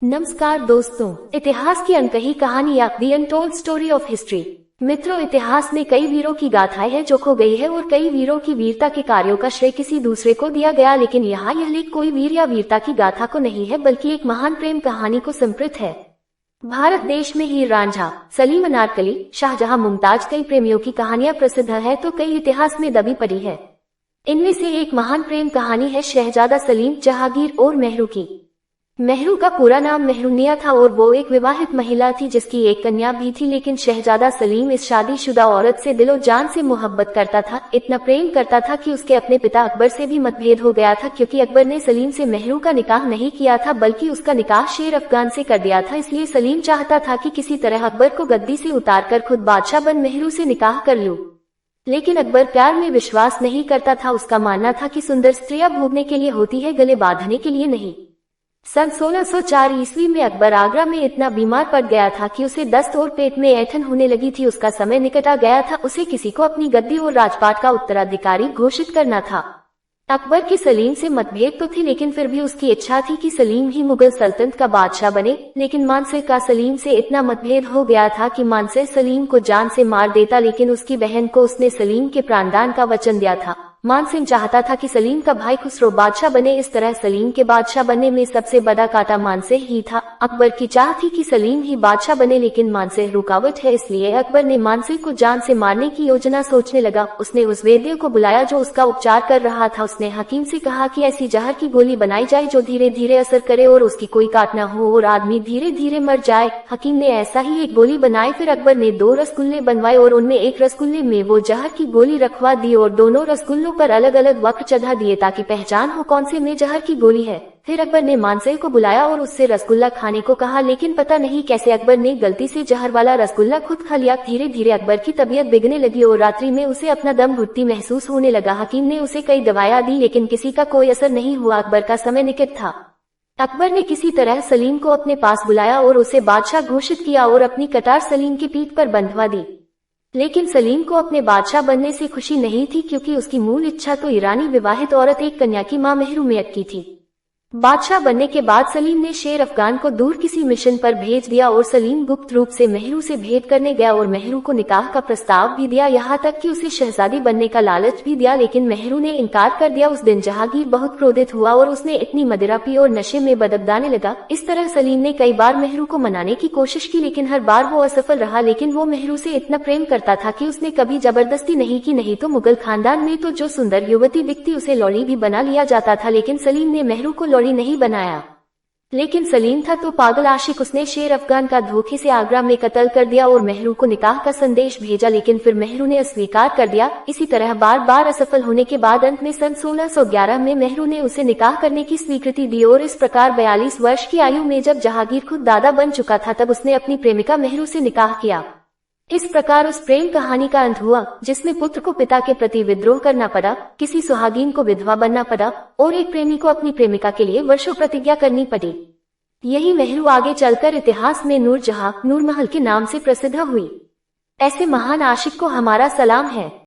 नमस्कार दोस्तों, इतिहास की अनकही कहानियां the untold story of history. मित्रों, इतिहास में कई वीरों की गाथाएं हैं जो खो गई है और कई वीरों की वीरता के कार्यों का श्रेय किसी दूसरे को दिया गया, लेकिन यहाँ यह लेख कोई वीर या वीरता की गाथा को नहीं है बल्कि एक महान प्रेम कहानी को समर्पित है। भारत देश में हीर रांझा, सलीम अनारकली, शाहजहां, मुमताज कई प्रेमियों की कहानियां प्रसिद्ध है तो कई इतिहास में दबी पड़ी है। इनमें से एक महान प्रेम कहानी है शहजादा सलीम, जहांगीर और मेहरू की। मेहरू का पूरा नाम मेहरुनिया था और वो एक विवाहित महिला थी जिसकी एक कन्या भी थी, लेकिन शहजादा सलीम इस शादीशुदा औरत से दिलो जान से मोहब्बत करता था, इतना प्रेम करता था कि उसके अपने पिता अकबर से भी मतभेद हो गया था, क्योंकि अकबर ने सलीम से मेहरू का निकाह नहीं किया था बल्कि उसका निकाह शेर अफगान से कर दिया था। इसलिए सलीम चाहता था कि किसी तरह अकबर को गद्दी से उतारकर खुद बादशाह बन मेहरू से निकाह कर लूं। लेकिन अकबर प्यार में विश्वास नहीं करता था। उसका मानना था कि सुंदर स्त्रियां भोगने के लिए होती है, गले बांधने के लिए नहीं। सन 1604 ईस्वी में अकबर आगरा में इतना बीमार पड़ गया था कि उसे दस्त और पेट में ऐंठन होने लगी थी। उसका समय निकट आ गया था, उसे किसी को अपनी गद्दी और राजपाट का उत्तराधिकारी घोषित करना था। अकबर की सलीम से मतभेद तो थी, लेकिन फिर भी उसकी इच्छा थी कि सलीम ही मुगल सल्तनत का बादशाह बने। लेकिन मानसिंह का सलीम से इतना मतभेद हो गया था कि मानसिंह सलीम को जान से मार देता, लेकिन उसकी बहन को उसने सलीम के प्राणदान का वचन दिया था। मानसिंह चाहता था कि सलीम का भाई खुसरो बादशाह बने। इस तरह सलीम के बादशाह बनने में सबसे बड़ा कांटा मानसिंह ही था। अकबर की चाह थी कि सलीम ही बादशाह बने, लेकिन मानसिंह रुकावट है, इसलिए अकबर ने मानसिंह को जान से मारने की योजना सोचने लगा। उसने उस वैद्य को बुलाया जो उसका उपचार कर रहा था। उसने हकीम से कहा कि ऐसी जहर की गोली बनाई जाए जो धीरे धीरे असर करे और उसकी कोई काट न हो और आदमी धीरे धीरे मर जाए। हकीम ने ऐसा ही एक गोली बनाई। फिर अकबर ने 2 रसगुल्ले बनवाए और उनमें एक रसगुल्ले में वो जहर की गोली रखवा दी और दोनों रसगुल्लों पर अलग अलग वक्त चढ़ा दिए ताकि पहचान हो कौन से में जहर की गोली है। फिर अकबर ने मानसिंह को बुलाया और उससे रसगुल्ला खाने को कहा, लेकिन पता नहीं कैसे अकबर ने गलती से जहर वाला रसगुल्ला खुद खा लिया। धीरे धीरे अकबर की तबीयत बिगड़ने लगी और रात्रि में उसे अपना दम घुटती महसूस होने लगा। हकीम ने उसे कई दवाइयां दी, लेकिन किसी का कोई असर नहीं हुआ। अकबर का समय निकट था। अकबर ने किसी तरह सलीम को अपने पास बुलाया और उसे बादशाह घोषित किया और अपनी कटार सलीम की पीठ पर बंधवा दी। लेकिन सलीम को अपने बादशाह बनने से खुशी नहीं थी, क्योंकि उसकी मूल इच्छा तो ईरानी विवाहित औरत एक कन्या की मां मेहरुमियत की थी। बादशाह बनने के बाद सलीम ने शेर अफगान को दूर किसी मिशन पर भेज दिया और सलीम गुप्त रूप से मेहरू से भेंट करने गया और मेहरू को निकाह का प्रस्ताव भी दिया, यहाँ तक कि उसे शहजादी बनने का लालच भी दिया, लेकिन मेहरू ने इनकार कर दिया। उस दिन जहांगीर बहुत क्रोधित हुआ और उसने इतनी मदिरा पी और नशे में बदबदाने लगा। इस तरह सलीम ने कई बार मेहरू को मनाने की कोशिश की, लेकिन हर बार वो असफल रहा। लेकिन वो मेहरू से इतना प्रेम करता था कि उसने कभी जबरदस्ती नहीं की, नहीं तो मुगल खानदान में तो जो सुंदर युवती दिखती उसे लौड़ी भी बना लिया जाता था। लेकिन सलीम ने मेहरू को लौड़ी नहीं बनाया। लेकिन सलीम था तो पागल आशिक। उसने शेर अफगान का धोखे से आगरा में कत्ल कर दिया और मेहरू को निकाह का संदेश भेजा, लेकिन फिर मेहरू ने अस्वीकार कर दिया। इसी तरह बार बार असफल होने के बाद अंत में सन 1611 में मेहरू ने उसे निकाह करने की स्वीकृति दी और इस प्रकार 42 वर्ष की आयु में जब जहांगीर खुद दादा बन चुका था, तब उसने अपनी प्रेमिका मेहरू से निकाह किया। इस प्रकार उस प्रेम कहानी का अंत हुआ जिसमें पुत्र को पिता के प्रति विद्रोह करना पड़ा, किसी सुहागिन को विधवा बनना पड़ा और एक प्रेमी को अपनी प्रेमिका के लिए वर्षों प्रतिज्ञा करनी पड़ी। यही मेहरू आगे चलकर इतिहास में नूरजहां, नूरमहल के नाम से प्रसिद्ध हुई। ऐसे महान आशिक को हमारा सलाम है।